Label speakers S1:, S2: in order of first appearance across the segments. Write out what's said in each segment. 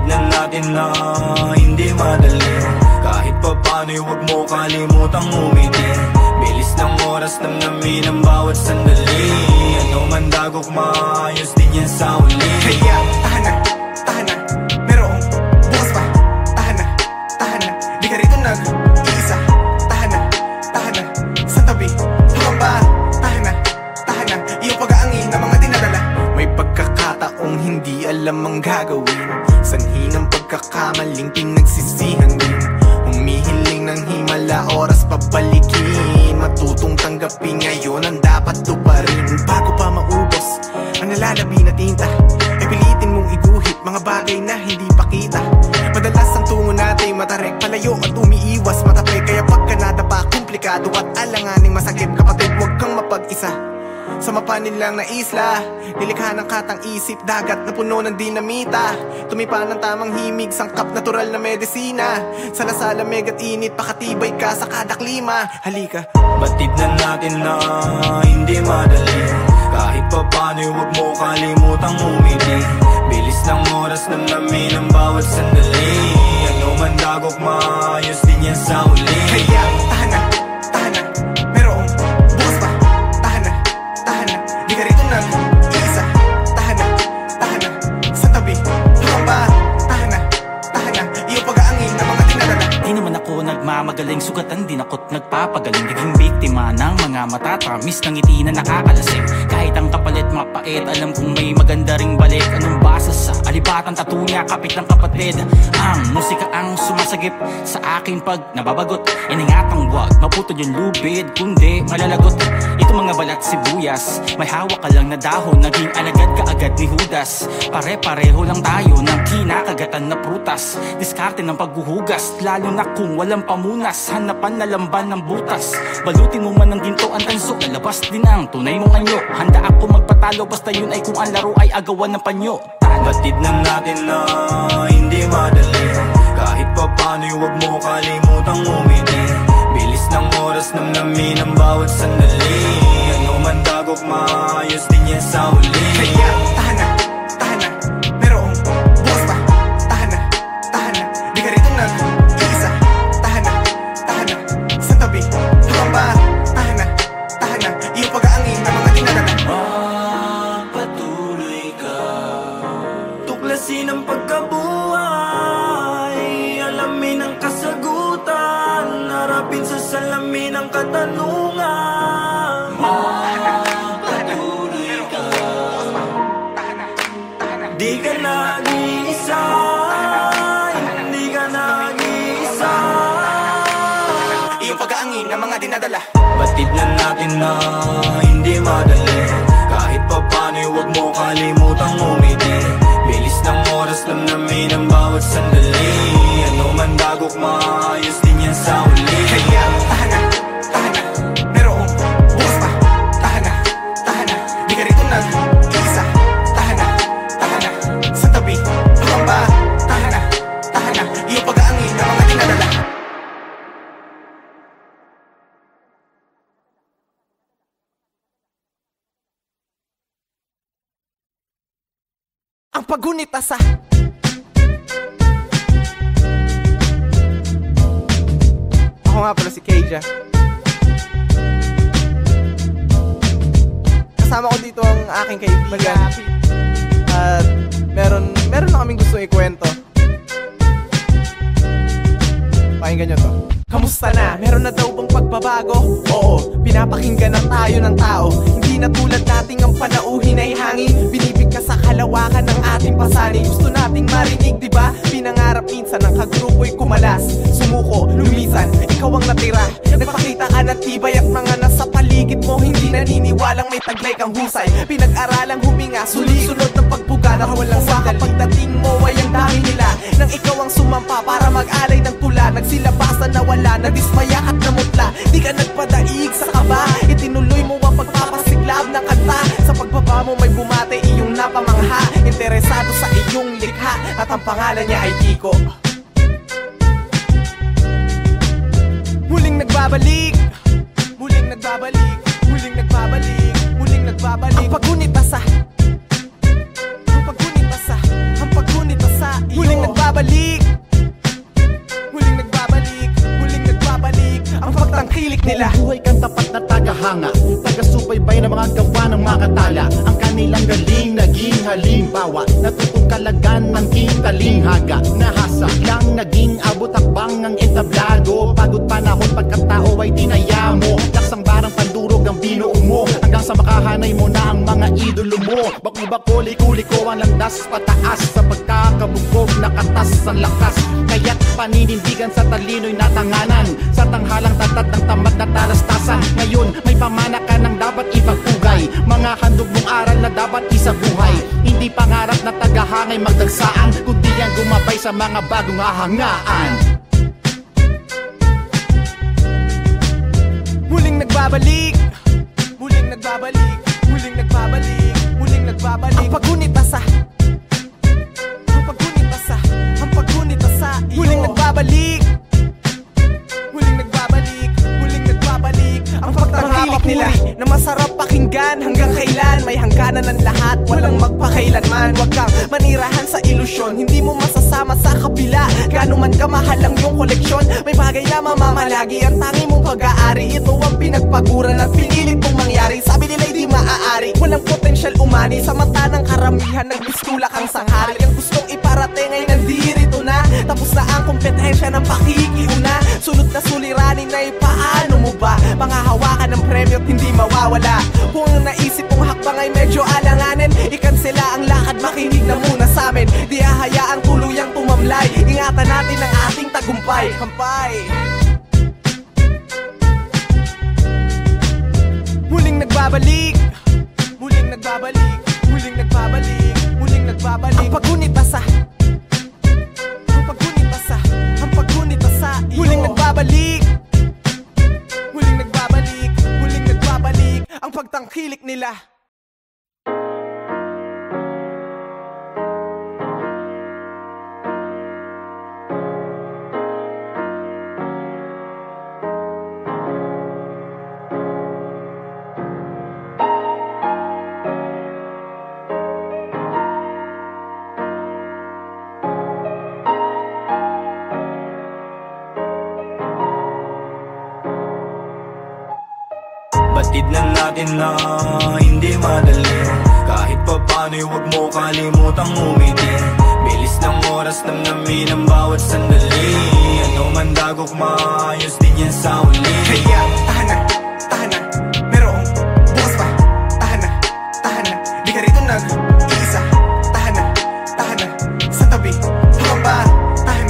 S1: na natin na hindi madali. Kahit pa paano'y huwag mo kalimutang umiti. Bilis ng oras, namnamin ang bawat sandali. Ano man dagok, maayos din yan sa uli.
S2: Kaya tahan na, merong bukas pa. Tahan na, di ka rito nag-iisa. Tahan na, sa tabi tumamba. Tahan na, iyong pag-aangin na mga dinadala. May pagkakataong hindi alam ang gagawin. Sanhi ng pagkakamaling pinagsisihan din. Humihiling ng himala, oras pabalikin. Matutong tanggapin ngayon ang dapat tuparin. Bago pa maubos ang nalalabi na tinta, ay pilitin mong iguhit mga bagay na hindi pakita. Madalas ang tungo natin matarek, palayo at umiiwas matapik. Kaya pagka nadapa, komplikado at alanganing masakit. Kapatid, huwag kang mapag-isa sa mapanin lang na isla. Nilikha ng katang isip, dagat na puno ng dinamita. Tumipa ng tamang himig, sangkap natural na medisina. Salasala megat init, pakatibay ka sa kada klima. Halika,
S1: batid na natin na hindi madali. Kahit pa paano'y huwag mo kalimutang umiti. Bilis ng oras, namnamin ang bawat sandali. Ano man dagok, maayos din yan sa uli.
S2: kaya tahan na, merong bukas pa. Tahan na, di ka rito nag-iisa. Tahan na, sa tabi tumamba. Tahan na, iyong pag-aangin na mga dinadala.
S3: Di naman ako nagmamagaling, sugatan din ako't nagpapagaling. Naging biktima ng mga matatamis ng ngiti na nakakalasing. Kahit ang kapalit mapait, alam kong may maganda ring balik. Anong basa sa alibatan, tatunya, kapit ng kapatid. Ang musika ang sumasagip sa aking pag nababagot. Iningatang wag maputol yung lubid, kundi malalagot. Ito mga balat sibuyas, may hawak ka lang na dahon. Naging alagad ka agad ni Judas. Pare-pareho lang tayo ng kinakagatan na prutas. Diskarte ng paghuhugas, lalo na kung walang pamunas. Hanapan na lamban ng butas. Balutin mo man ng ginto ang tanso, lalabas din ang tunay mong anyo. Handa ako magpatalo, basta yun ay kung ang laro ay agawan ng panyo.
S1: Batid na natin na hindi madali. Kahit pa paano'y huwag mo kalimutang umiti. Bilis ng oras, namnamin ang bawat sandali. Ano man dagok, maayos din yan sa uli.
S2: Kaya tahan na, merong bukas pa. Tahan na, di ka rito nag-iisa. Tahan na, sa tabi tumamba. Tahan na, iyong pag-aangin na mga dinadala.
S1: Magpatuloy ka, tuklasin ang pagkabuhay. Alamin ang kasagutan, harapin sa salamin ang katanungan. Magpatuloy ka, di ka nag-iisa. Hindi ka nag-iisa.
S2: Iyong pag-aangin na mga dinadala.
S1: Batid na natin na hindi madali. Kahit pa paano'y huwag mo kalimutang umiti. Bilis ng oras, namnamin ang bawat sandali. Ano man dagok, maayos din yan sa uli.
S2: Kaya tahan na, merong bukas pa. Tahan na, di ka rito nag-iisa. Tahan na, sa tabi tumamba. Tahan na, iyong pag-aangin na mga dinadala. Ang paggunita sa ako nga pala si Keija. Kasama ko dito ang aking kaibigan. At meron na kaming gusto ikwento. Pakinggan nyo to. Kamusta na? Meron na daw bang pagbabago? Oo, pinapakinggan na tayo ng tao. Hindi na tulad nating ang panauhin ay hangin. Binibig ka sa kalawakan ng ating pasanin. Gusto nating marinig, diba? Pinangarap minsan ang kagrupo'y kumalas. Sumuko, lumisan, ikaw ang natira. Nagpakita ka ng tibay at mga nasa paligid mo hindi naniniwalang may taglay kang husay. Pinag-aralang huminga, sunod-sunod ng pagbuga na walang saka. Pagdating mo ay ang dami nila nang ikaw ang sumampa para mag-alay ng tula. Nagsilabasan na wala, nadismaya at namutla. Di ka nagpadaig sa kaba, itinuloy mo ang pagpapasiklab ng kanta. Sa pagbaba mo may bumate iyong napamangha. Interesado sa iyong likha at ang pangalan niya ay Kiko. Muling nagbabalik, muling nagbabalik, muling nagbabalik, muling nagbabalik. Ang paggunita sa, ang paggunita sa, ang paggunita sa iyo. Muling nagbabalik. pagtangkilik nila.
S4: Buhay kang tapat na tagahanga, taga-subaybay na mga gawa ng mga tala. Ang kanilang galing naging halimbawa, natutong kalagan ng kintalinghaga. Nahasa lang naging abot takbang ang entablado. Pagod panahon pagkatao ay dinaya mo. Laksang barang pandurog ang binuo mo, hanggang sa makahanay mo na ang mga idolo mo. Bako-bako, liko-liko ang landas pataas, sa pagkakabugog nakatas sa lakas. Kaya't paninindigan sa talino'y natanganan, sa tanghalang tatat ng tamad na talastasan. Ngayon may pamana ka ng dapat ipagpugay, mga handog mong aral na dapat isabuhay. Hindi pangarap na tagahangay magdagsaan, kundi ang gumabay sa mga bagong hahangaan.
S2: Muling nagbabalik, muling nagbabalik, muling nagbabalik, muling nagbabalik. Ang paggunit asa, ang paggunit asa, ang paggunit asa. Muling nagbabalik, muling nagbabalik, muling nagbabalik. Ang pagtangkilik nila na masarap pakinggan. Hanggang kailan may hangganan ng lahat, walang magpakailanman. Huwag kang manirahan sa ilusyon, hindi mo masasama sa kabila. Gano'n man kamahal ang iyong koleksyon, may bagay na mamamalagi ang tangi mong pag-aari. Ito ang pinagpaguran at pinilit mong mangyari. Sabi nila'y di maaari, walang potensyal umani. Sa mata ng karamihan, nagpistula kang sanghari. Ang gustong iparating ay nandirito na, tapos na ang kompetensya ng pakikiuna. Sunod na suliranin na paano mo ba manghahawakan ng premyo at hindi mawawala? Kung ang naisip mong hakbang ay medyo alanganin, ikansela ang lakad, makinig na muna sa amin. Di hahayaang tuluyang tumamlay, ingatan natin ang ating tagumpay. Kampay! Muling nagbabalik, muling nagbabalik, muling nagbabalik, muling nagbabalik. Ang paggunit asa, ang paggunit asa, ang paggunit asa. Muling nagbabalik, muling nagbabalik, muling nagbabalik. Ang pagtangkilik nila.
S1: Batid na natin na hindi madali, kahit pa paano'y huwag mo kalimutang umiti. Bilis ng oras namnamin ang bawat sandali, ano man dagok maayos din yan sa uli.
S2: Kaya tahan na, merong bukas pa. Tahan na, di ka rito nag-iisa. Tahan na, sa tabi, tumamba. Tahan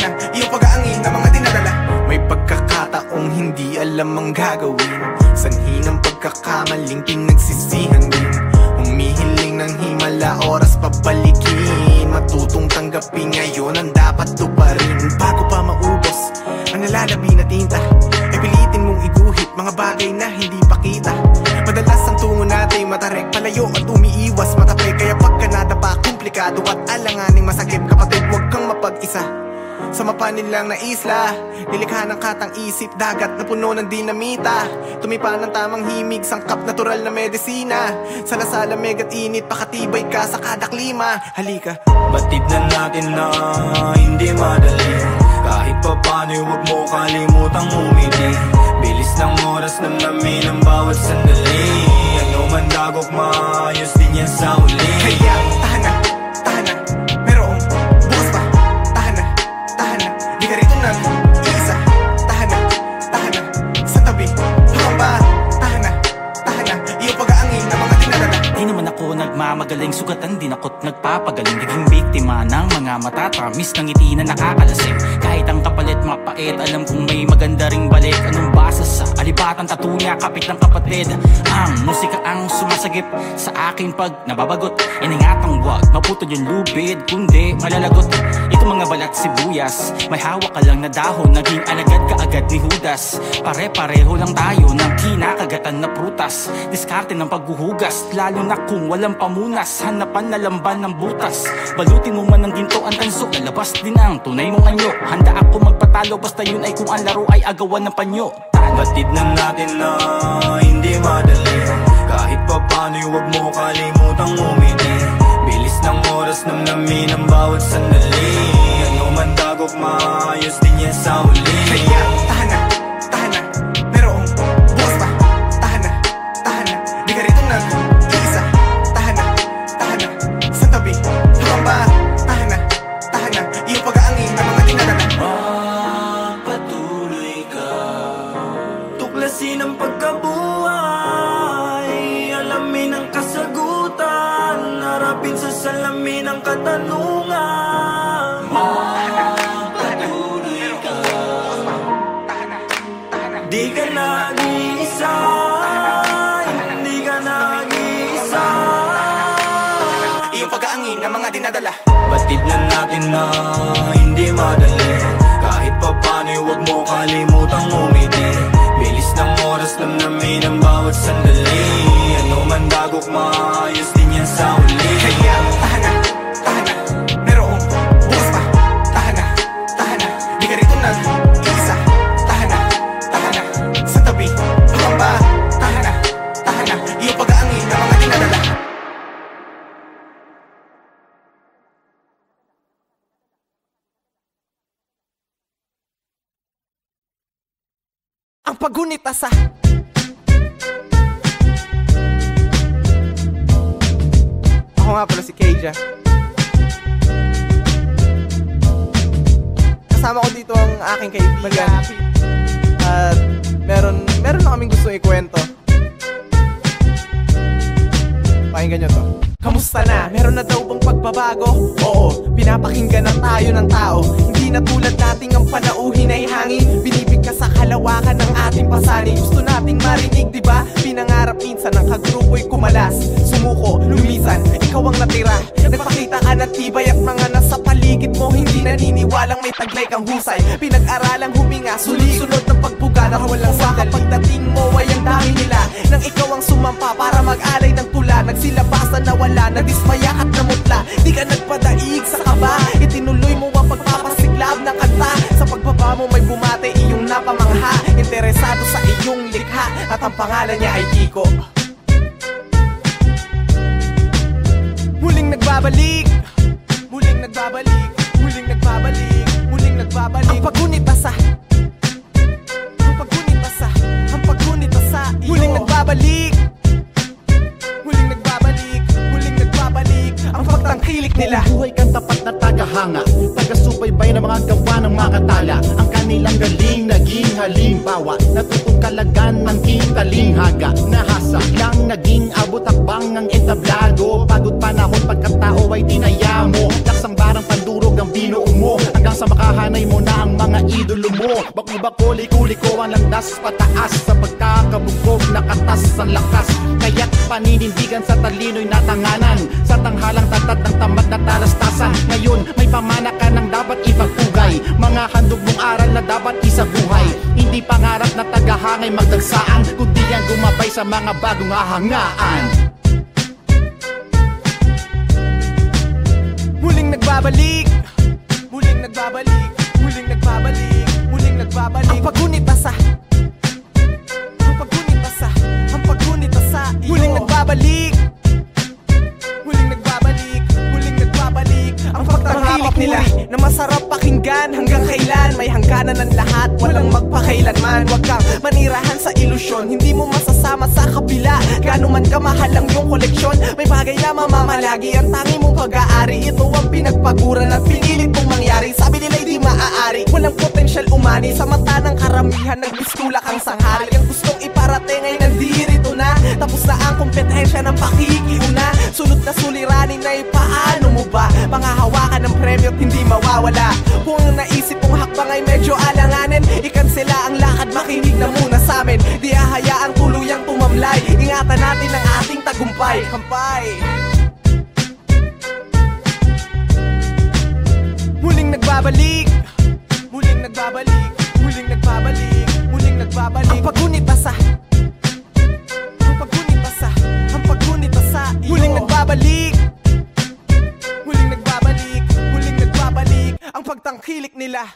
S2: na, iyong pag-aangin na mga dinadala. May pagkakataong hindi alam ang gagawin, sanhi ng pagkakamaling pinagsisihan din. Humihiling ng himala, oras pabalikin, matutong tanggapin ngayon ang dapat tuparin. Bago pa maubos ang nalalabi na tinta, ay pilitin mong iguhit mga bagay na hindi pakita. Madalas ang tungo natin matarek, palayo at umiiwas matapay. Kaya pagka nadapa, komplikado at alanganing masakit. Kapatid, huwag kang mapag-isa sa mapanin lang na isla, nilikha ng katang isip, dagat na puno ng dinamita. Tumipa ng tamang himig, sangkap natural na medisina. Salasala megat init, pakatibay ka sa kada klima. Halika,
S1: batid na natin na hindi madali, kahit pa paano'y huwag mo kalimutang umiti. Bilis ng oras namnamin ang bawat sandali, ano man dagok maayos din yan sa uli.
S2: kaya tahan na, merong bukas pa. Tahan na, di ka rito nag-iisa. Tahan na, sa tabi, tumamba. Tahan na, iyong pag-aangin na mga dinadala.
S3: Di naman ako nagmamagaling, sugatan din ako't nagpapagaling. Naging biktima ng mga matatamis ng ngiti na nakakalasing. Kahit ang kapalit mapait, alam kong may maganda ring balik. Anong basa sa alibatan, tatunya, kapit ng kapatid. Ang musika ang sumasagip sa aking pag nababagot. Iningatang wag maputol yung lubid, kundi malalagot. Ito mga balat sibuyas, may hawak ka lang na dahon, naging alagad ka agad ni Judas. Pare-pareho lang tayo ng kinakagatan na prutas. Diskarte ng paghuhugas, lalo na kung walang pamunas. Hanapan na lamban ng butas, balutin mo man ng ginto ang tanso, lalabas din ang tunay mong anyo. Handa ako magpatalo, basta yun ay kung ang laro ay agawan ng panyo.
S1: Batid na natin na hindi madali, kahit pa paano'y huwag mo kalimutang umiti. Bilis ng oras namnamin ang bawat sandali, ano man dagok maayos din yan sa uli.
S2: Kaya tahan na,
S1: ng katanungan. Magpatuloy ka, di ka nag-iisa, hindi ka nag-iisa.
S2: Iyong pag-aangin ng mga dinadala,
S1: batid na natin na hindi madali. Kahit pa paano'y huwag mo kalimutang umiti. Bilis ng oras, namnamin ang bawat sandali. Ano man bagok, maayos din yan sa huli.
S2: kaya tahan na, merong bukas pa. Tahan na, di ka rito nag-iisa. Tahan na, sa tabi, lumamba. Tahan na, iyong pag-aangin ng mga dinadala. Ang paggunita sa ako nga pala si Keija. Kasama ko dito ang aking kaibigan. At meron na kaming gusto ikwento. Pakinggan nyo to. Kamusta na? Meron na daw bang pagbabago? Oo, pinapakinggan na tayo ng tao. Hindi na tulad nating ang panauhin ay hangin. Binibigkas sa kalawakan ng ating pasanin. Gusto nating marinig, diba? Pinangarap minsan ng kagrupo'y kumalas. Sumuko, lumisan, ikaw ang natira. Nagpakita ka ng tibay at mga nasa paligid mo hindi naniniwalang may taglay kang husay. Pinag-aralang huminga, sunod-sunod ng pagbuga na walang sandali. Pagdating mo ay ang dami nila nang ikaw ang sumampa para mag-alay ng tula. Nagsilabasan na wala, nadismaya at namutla. Di ka nagpadaig sa kaba, itinuloy mo ang pagpapasiklab ng kanta. Sa pagbaba mo may bumate iyong napamangha. Interesado sa iyong likha at ang pangalan niya ay Kiko. Muling nagbabalik, muling nagbabalik, muling nagbabalik, muling nagbabalik. Ang paggunita sa, ang paggunita sa, ang paggunita sa iyo. Muling nagbabalik, muling nagbabalik, muling nagbabalik. Ang pagtangkilik nila.
S4: Buhay kang tapat na tagahanga, taga-subaybay ng mga gawa ng mga katala. Ang kanilang galing naging halimbawa, natutong kalagan ng talinghaga. Nahasa lang naging abot akbang ang entablado. Pagod panahon pagkatao ay dinaya mo. Laksang barang pandurog ang binuo mo, hanggang sa makahanay mo na ang mga idolo mo. Bako-bako, liko-liko ang landas pataas, sa pagkakabugog nakatas ang lakas. Kaya't paninindigan sa talino'y natanganan, sa tanghalang tatat ng tamad na talastasan. Ngayon may pamana ka ng dapat ipagpugay, mga handog mong aral na dapat isabuhay. Hindi pangarap na tagahangay magdagsaan, kundi yan gumabay sa mga bagong hahangaan.
S2: Muling nagbabalik, muling nagbabalik, muling nagbabalik, muling nagbabalik. Ang paggunita sa, ang paggunita sa, ang paggunita sa iyo. Muling nagbabalik, muling nagbabalik, muling nagbabalik. Ang pagtangkilik nila na masarap pakinggan. Hanggang kailan may hangganan ng lahat, walang magpakailanman. Huwag kang manirahan sa ilusyon, hindi mo masasama sa kabila. Gaano man kamahal ang iyong koleksyon, may bagay na mamamalagi ang tangi mong pag-aari. Ito ang pinagpaguran at pinilit mong mangyari. Sabi nila'y di maaari, walang potensyal umani. Sa mata ng karamihan, nagbiskula kang sanghari. Ang gustong iparating ay nandirito na, tapos na ang kompetensya ng pakikiuna. Sunod na suliranin na paano mo ba pangahawakan ng premyo at hindi mawawala. Kung ang naisip mong hakbang ay medyo alanganin, ikansela ang lakad, makinig na muna sa amin. Di hahayaang tuluyang tumamlay, ingatan natin ang ating tagumpay. Kampay. Muling nagbabalik, muling nagbabalik, muling nagbabalik, muling nagbabalik. Ang paggunita sa, ang paggunita sa, ang paggunita sa iyo. Muling nagbabalik, muling nagbabalik, muling nagbabalik. Ang pagtangkilik nila.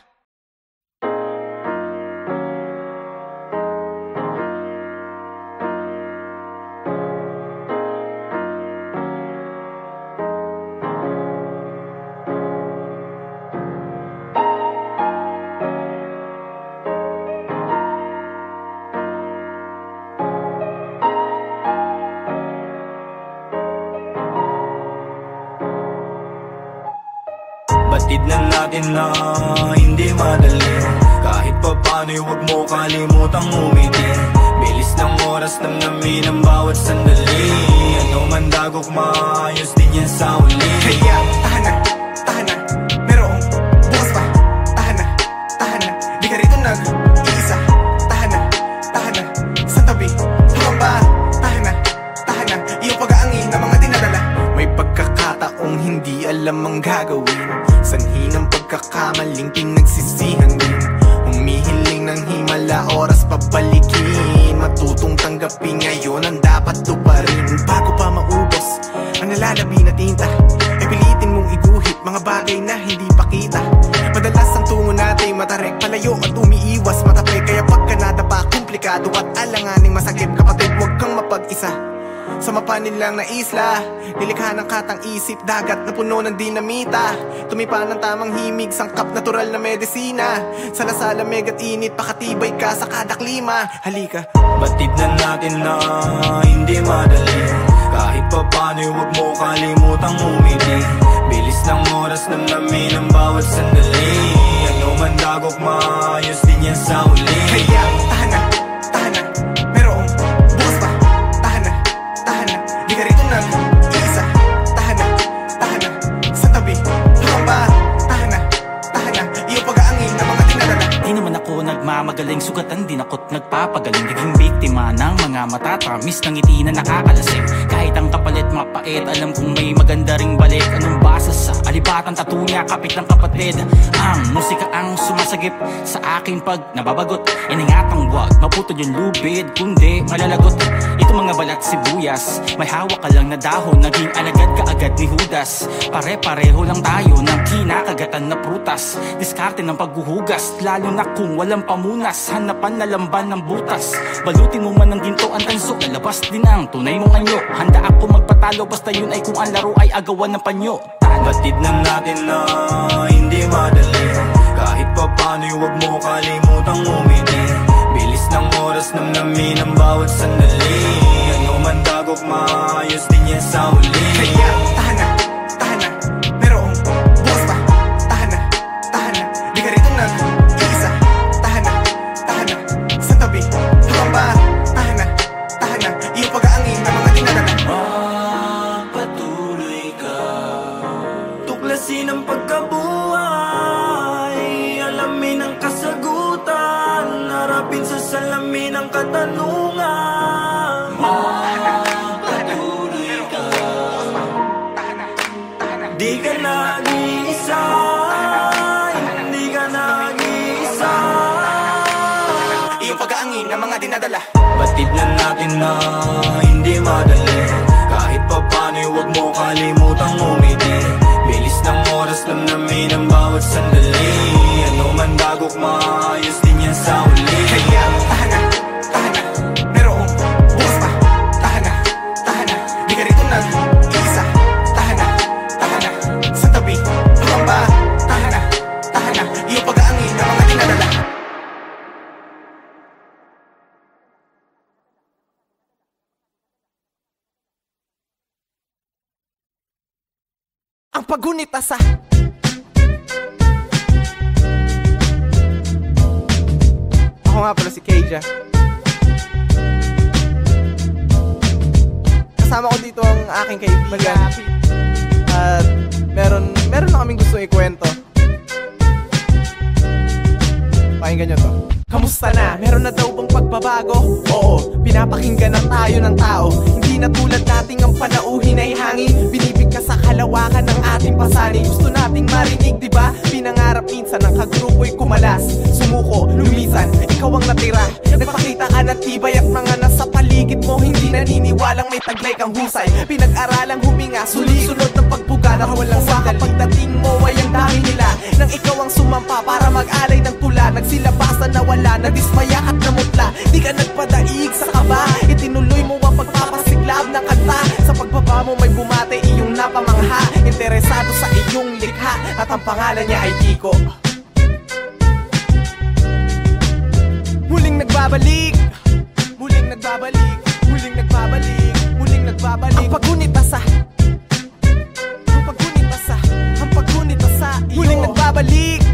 S1: Batid na natin na hindi madali. Kahit pa paano'y huwag mo kalimutang umiti. Bilis ng oras, namnamin ang bawat sandali. Ano man dagok, maayos din yan sa uli.
S2: Kaya tahan na, merong bukas pa. Tahan na, di ka rito nag-iisa. Tahan na, sa tabi, tumamba. Tahan na, iyong pag-aangin na mga dinadala. May pagkakataong hindi alam ang gagawin, sanhi ng pagkakamaling pinagsisihan din. Humihiling ng himala, oras pabalikin. Matutong tanggapin ngayon ang dapat tuparin. Bago pa maubos ang nalalabi na tinta, pilitin mong iguhit mga bagay na hindi pakita. Madalas ang tungo natin matarek, palayo at umiiwas matapik. Kaya pagka nadapa, komplikado at alanganing masakit. Kapatid, huwag kang mapag-isa sa mapanin lang na isla. Nilikha ng katang isip, dagat na puno ng dinamita. Tumipa ng tamang himig, sangkap natural na medisina. Salasala megat init, pakatibay ka sa kada klima. Halika,
S1: batid na natin na hindi madali. Kahit pa paano, huwag mo kalimutang umiti. Bilis ng oras, namnamin ang bawat sandali. Ano man dagok, maayos din yan sa uli.
S2: kaya tahan na, merong bukas pa. Tahan na, di ka rito nag-iisa. Tahan na, sa tabi, tumamba. Tahan na, iyong pag-aangin na mga dinadala.
S3: Di naman ako nagmamagaling, sugatan din ako't nagpapagaling. Naging biktima ng mga matatamis ng ngiti na nakakalasing. Kahit ang kapalit mapait, alam kong may maganda ring balik. Anong basa sa alibatan, tattoo niya, kapit ng kapatid. Ang musika ang sumasagip sa akin pag nababagot. Iningatang wag maputol yung lubid, kundi malalagot. Ito mga balat sibuyas, may hawak ka lang na dahon. Naging alagad ka agad ni Judas. Pare-pareho lang tayo ng kinakagatan na prutas. Diskarte ng paghuhugas, lalo na kung walang pamunas. Hanapan na lamban ng butas, balutin mo man ng ginto ang tanso, lalabas din ang tunay mong anyo. Handa ako magpatalo, basta yun ay kung ang laro ay agawan ng panyo.
S1: Batid na natin na hindi madali. Kahit pa paano, huwag mo kalimutang umiti. Bilis ng oras, namnamin ang bawat sandali. Ano man dagok, maayos din yan sa uli.
S2: Kaya tahan na, merong bukas pa. Tahan na, di ka rito nag-iisa. Tahan na, sa tabi, tumamba. Tahan na, iyong pag-aangin na mga dinadala.
S1: Magpatuloy ka, tuklasin ang pagkabuhay, alamin ang kasagutan, harapin sa salamin ang katanungan. Magpatuloy ka, di ka nag-iisa, hindi ka nag-iisa.
S2: Iyong pag-aangin na mga dinadala.
S1: Batid na natin na hindi madali. Kahit pa paano, huwag mo kalimutang umiti. Bilis ng oras, namnamin ang bawat sandali. Ano man dagok, maayos din yan sa uli.
S2: Kaya tahan na, merong bukas pa. Tahan na, di ka rito nag-iisa. Tahan na, sa tabi, tumamba. Tahan na, iyong pag-aangin na mga dinadala. Ang paggunita sa ako nga pala si Keija. Kasama ko dito ang aking kaibigan. At meron na kaming gusto ikwento. Pakinggan nyo to. Kamusta na? Meron na daw bang pagbabago? Oo, pinapakinggan na tayo ng tao. Hindi na tulad nating ang panauhin ay hangin. Binibigkas sa kalawakan ng ating pasanin. Gusto nating marinig, diba? Pinangarap minsan ang kagrupo'y kumalas. Sumuko, lumisan, ikaw ang natira. Nagpakita ka ng tibay at mga nasa paligid mo hindi naniniwalang may taglay kang husay. Pinag-aralang huminga, sunod-sunod ng pagbuga na walang saka. Pagdating mo ay ang dami nila nang ikaw ang sumampa para mag-alay ng tula. Nagsilabasan na wala, nadismaya at namutla. Di ka nagpadaig sa kaba, itinuloy mo ang pagpapasiklab ng kanta. Sa pagbaba mo may bumate iyong napamangha. Interesado sa iyong likha at ang pangalan niya ay Kiko. Muling nagbabalik, muling nagbabalik, muling nagbabalik, muling nagbabalik. Ang paggunita sa, ang paggunita sa, ang paggunita sa iyo. Muling nagbabalik,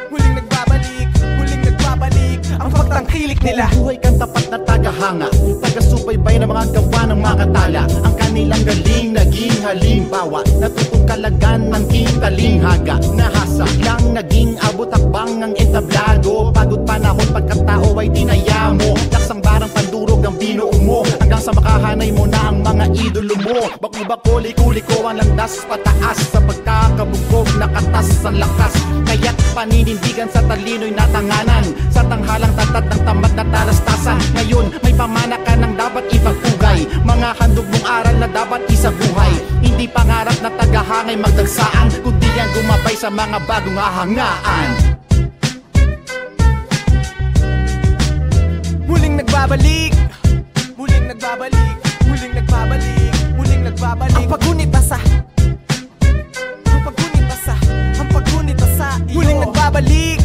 S2: muling nagbabalik, muling nagbabalik. Ang pagtangkilik nila.
S4: Buhay kang tapat na tagahanga, taga-subaybay ng mga gawa ng mga katala. Ang kanilang galing naging halimbawa, natutong kalagan ng talinghaga. Nahasa lang naging abot akbang ang entablado. Pagod panahon pagkatao ay dinaya mo. Laksang barang pandurog ang binuo mo, hanggang sa makahanay mo na ang mga idolo mo. Bako-bako, liko-liko ang landas pataas, sa pagkakabugkog nakatas ang lakas. Kaya't paninindigan sa talino'y natanganan, sa tanghalang tatat ng tamad na talastasan. Ngayon may pamana ka ng dapat ipagpugay, mga handog mong aral na dapat isabuhay. Hindi pangarap na tagahangay magdagsaan, kundi ang gumabay sa mga bagong hahangaan.
S2: Muling nagbabalik, muling nagbabalik, muling nagbabalik, muling nagbabalik. Ang paggunit asa, ang paggunit asa, ang paggunit asa. Muling nagbabalik,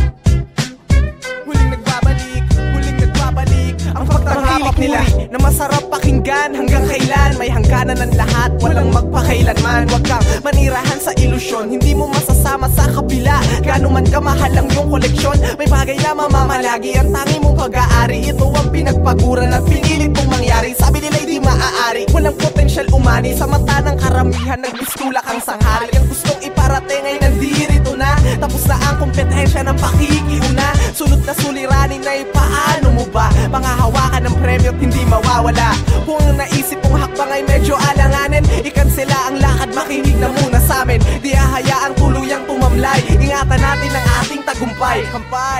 S2: muling nagbabalik, muling nagbabalik. Ang pagtangkilik nila na masarap pakinggan. Hanggang kailan may hangganan ng lahat, walang magpakailanman. Huwag kang manirahan sa ilusyon, hindi mo masasama sa kabila. Gaano man kamahal ang iyong koleksyon, may bagay na mamamalagi ang tangi mong pag-aari. Ito ang pinagpaguran at pinilit mong mangyari. Sabi nila'y di maaari, walang potensyal umani. Sa mata ng karamihan, nagbistula kang sanghari. Ang gustong iparating ay nandirito na, tapos na ang kompetensya ng pakikiuna. Sunod na suliranin na paano mo ba pangahawakan ng premyo at hindi mawawala? Kung ang naisip mong hakbang ay medyo alanganin, ikansela ang lakad, makinig na muna sa amin. Di hahayaang tuluyang tumamlay, ingatan natin ang ating tagumpay. Kampay!